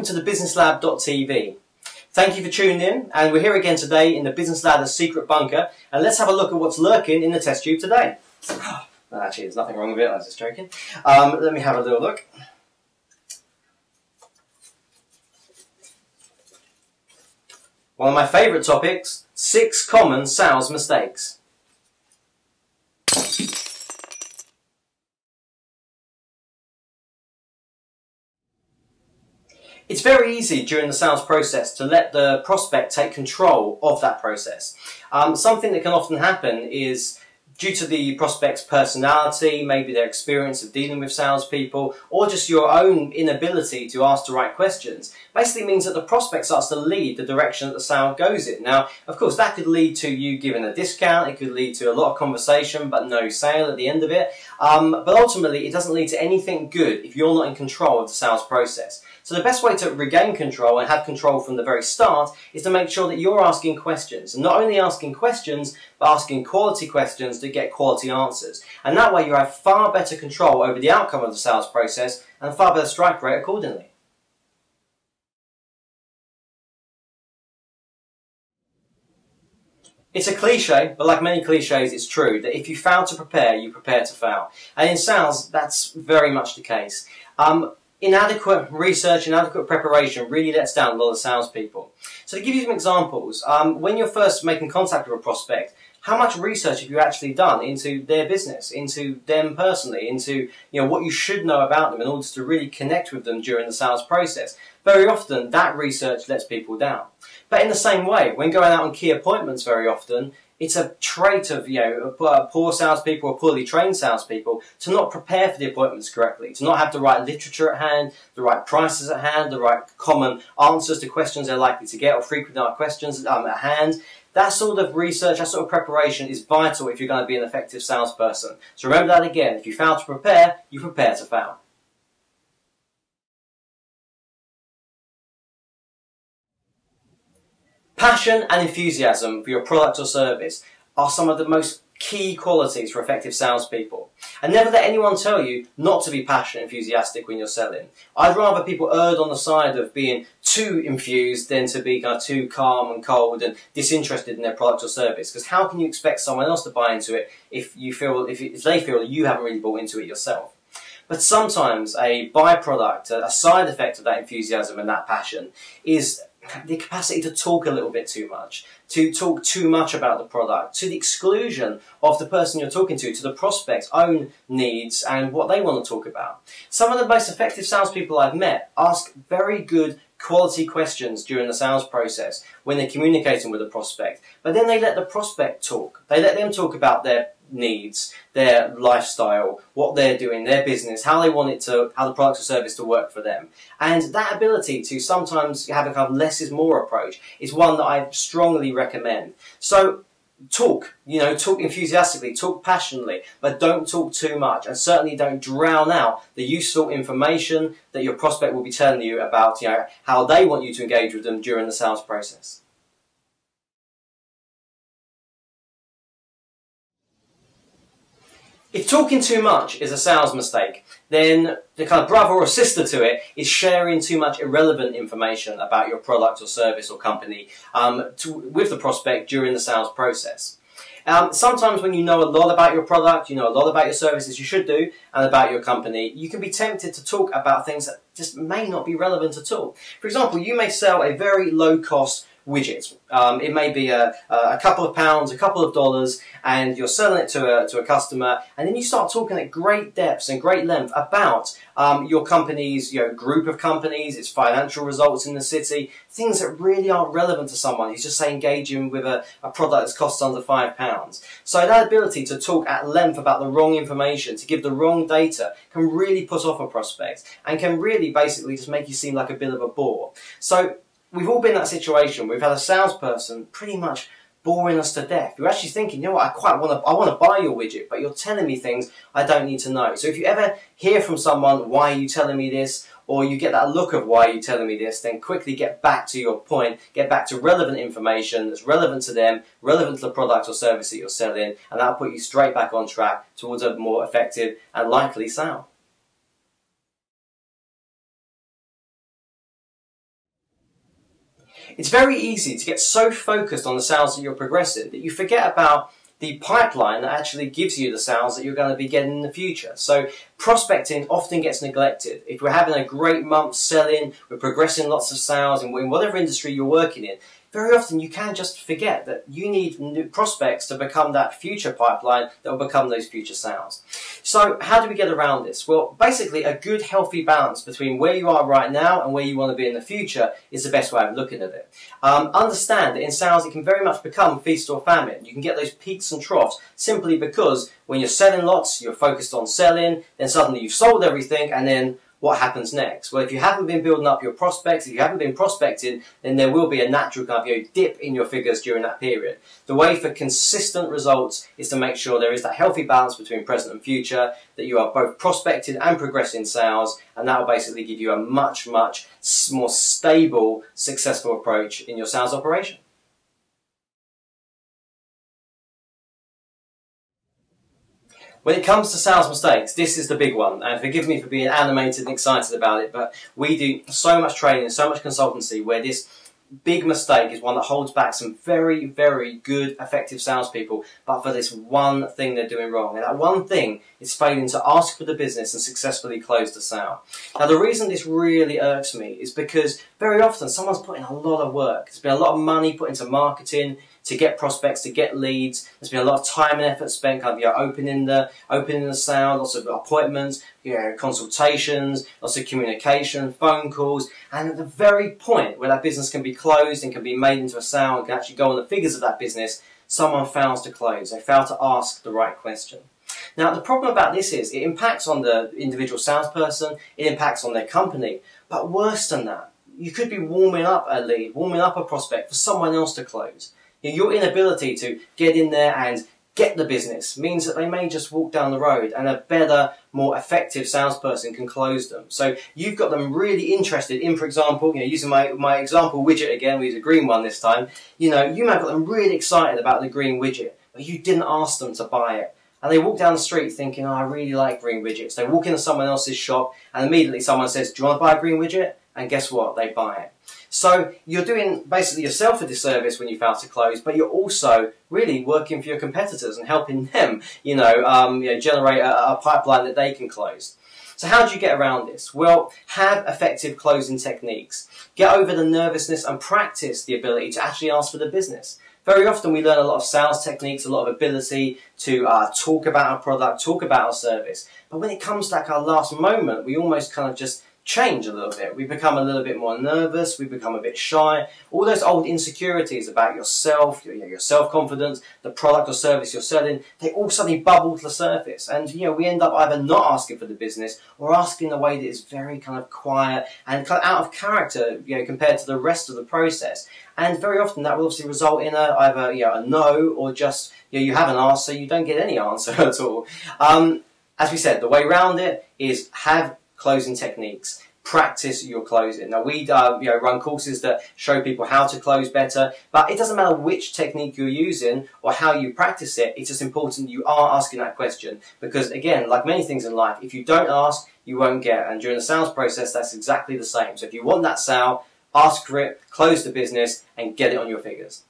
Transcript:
to the businesslab.tv. Thank you for tuning in, and we're here again today in the Business Lad's secret bunker, and let's have a look at what's lurking in the test tube today. Actually, there's nothing wrong with it, I was just joking. Let me have a little look. One of my favourite topics, 6 common sales mistakes. It's very easy during the sales process to let the prospect take control of that process. Something that can often happen is due to the prospect's personality, maybe their experience of dealing with salespeople, or just your own inability to ask the right questions, basically means that the prospect starts to lead the direction that the sale goes in. Now, of course, that could lead to you giving a discount, it could lead to a lot of conversation but no sale at the end of it, but ultimately it doesn't lead to anything good if you're not in control of the sales process. So the best way to regain control and have control from the very start is to make sure that you're asking questions. And not only asking questions, but asking quality questions to get quality answers. And that way you have far better control over the outcome of the sales process and a far better strike rate accordingly. It's a cliche, but like many cliches, it's true that if you fail to prepare, you prepare to fail. And in sales, that's very much the case. Inadequate research, inadequate preparation really lets down a lot of salespeople. So to give you some examples, when you're first making contact with a prospect, how much research have you actually done into their business, into them personally, into what you should know about them in order to really connect with them during the sales process? Very often that research lets people down. But in the same way, when going out on key appointments very often, it's a trait of poor salespeople or poorly trained salespeople to not prepare for the appointments correctly, to not have the right literature at hand, the right prices at hand, the right common answers to questions they're likely to get or frequent questions at hand. That sort of research, that sort of preparation is vital if you're going to be an effective salesperson. So remember that again, if you fail to prepare, you prepare to fail. Passion and enthusiasm for your product or service are some of the most key qualities for effective salespeople. And never let anyone tell you not to be passionate and enthusiastic when you're selling. I'd rather people erred on the side of being too infused than to be kind of too calm and cold and disinterested in their product or service. Because how can you expect someone else to buy into it if they feel that you haven't really bought into it yourself? But sometimes a byproduct, a side effect of that enthusiasm and that passion is the capacity to talk a little bit too much, to talk too much about the product, to the exclusion of the person you're talking to the prospect's own needs and what they want to talk about. Some of the most effective salespeople I've met ask very good quality questions during the sales process when they're communicating with a prospect, but then they let the prospect talk. They let them talk about their needs, their lifestyle, what they're doing, their business, how they want how the product or service to work for them. And that ability to sometimes have a kind of less is more approach is one that I strongly recommend. So talk, talk enthusiastically, talk passionately, but don't talk too much, and certainly don't drown out the useful information that your prospect will be telling you about, how they want you to engage with them during the sales process. If talking too much is a sales mistake, then the kind of brother or sister to it is sharing too much irrelevant information about your product or service or company with the prospect during the sales process. Sometimes when you know a lot about your product, you know a lot about your services, you should do, and about your company, you can be tempted to talk about things that just may not be relevant at all. For example, you may sell a very low-cost widget. It may be a couple of pounds, a couple of dollars, and you're selling it to a customer, and then you start talking at great depths and great length about your company's group of companies, its financial results in the city, things that really aren't relevant to someone who's just, say, engaging with a product that costs under £5. So that ability to talk at length about the wrong information, to give the wrong data, can really put off a prospect and can really basically just make you seem like a bit of a bore. So we've all been in that situation. We've had a salesperson pretty much boring us to death. You're actually thinking, what, I want to buy your widget, but you're telling me things I don't need to know. So if you ever hear from someone, why are you telling me this? Or you get that look of why are you telling me this, then quickly get back to your point, get back to relevant information that's relevant to them, relevant to the product or service that you're selling, and that'll put you straight back on track towards a more effective and likely sale. It's very easy to get so focused on the sales that you're progressing that you forget about the pipeline that actually gives you the sales that you're going to be getting in the future. So prospecting often gets neglected. If we're having a great month selling, we're progressing lots of sales in whatever industry you're working in, very often you can just forget that you need new prospects to become that future pipeline that will become those future sales. So how do we get around this? Well, basically a good healthy balance between where you are right now and where you want to be in the future is the best way of looking at it. Understand that in sales it can very much become feast or famine. You can get those peaks and troughs simply because when you're selling lots, you're focused on selling, then suddenly you've sold everything, and then what happens next? Well, if you haven't been building up your prospects, if you haven't been prospecting, then there will be a natural kind of dip in your figures during that period. The way for consistent results is to make sure there is that healthy balance between present and future, that you are both prospecting and progressing sales, and that will basically give you a much more stable, successful approach in your sales operation. When it comes to sales mistakes, this is the big one, and forgive me for being animated and excited about it, but we do so much training, so much consultancy where this big mistake is one that holds back some very, very good, effective salespeople, but for this one thing they're doing wrong. And that one thing is failing to ask for the business and successfully close the sale. Now, the reason this really irks me is because very often someone's put in a lot of work. There's been a lot of money put into marketing, to get prospects, to get leads. There's been a lot of time and effort spent kind of opening the sale, lots of appointments, consultations, lots of communication, phone calls, and at the very point where that business can be closed and can be made into a sale and can actually go on the figures of that business, someone fails to close. They fail to ask the right question. Now, the problem about this is it impacts on the individual salesperson, it impacts on their company, but worse than that, you could be warming up a lead, warming up a prospect for someone else to close. Your inability to get in there and get the business means that they may just walk down the road and a better, more effective salesperson can close them. So you've got them really interested in, for example, using my example widget again, we use a green one this time, you may have got them really excited about the green widget, but you didn't ask them to buy it. And they walk down the street thinking, oh, I really like green widgets. They walk into someone else's shop and immediately someone says, do you want to buy a green widget? And guess what? They buy it. So you're doing basically yourself a disservice when you fail to close, but you're also really working for your competitors and helping them, generate a pipeline that they can close. So how do you get around this? Well, have effective closing techniques. Get over the nervousness and practice the ability to actually ask for the business. Very often we learn a lot of sales techniques, a lot of ability to talk about our product, talk about our service. But when it comes to that kind of last moment, we almost kind of just change a little bit. We become a little bit more nervous, we become a bit shy. All those old insecurities about yourself, your self-confidence, the product or service you're selling, they all suddenly bubble to the surface. And we end up either not asking for the business or asking in a way that is very kind of quiet and kind of out of character, compared to the rest of the process. And very often that will obviously result in either a no or just you haven't asked, so you don't get any answer at all. As we said, the way around it is have closing techniques. Practice your closing. Now we run courses that show people how to close better, but it doesn't matter which technique you're using or how you practice it, it's just important you are asking that question, because again, like many things in life, if you don't ask, you won't get, and during the sales process that's exactly the same. So if you want that sale, ask for it, close the business and get it on your figures.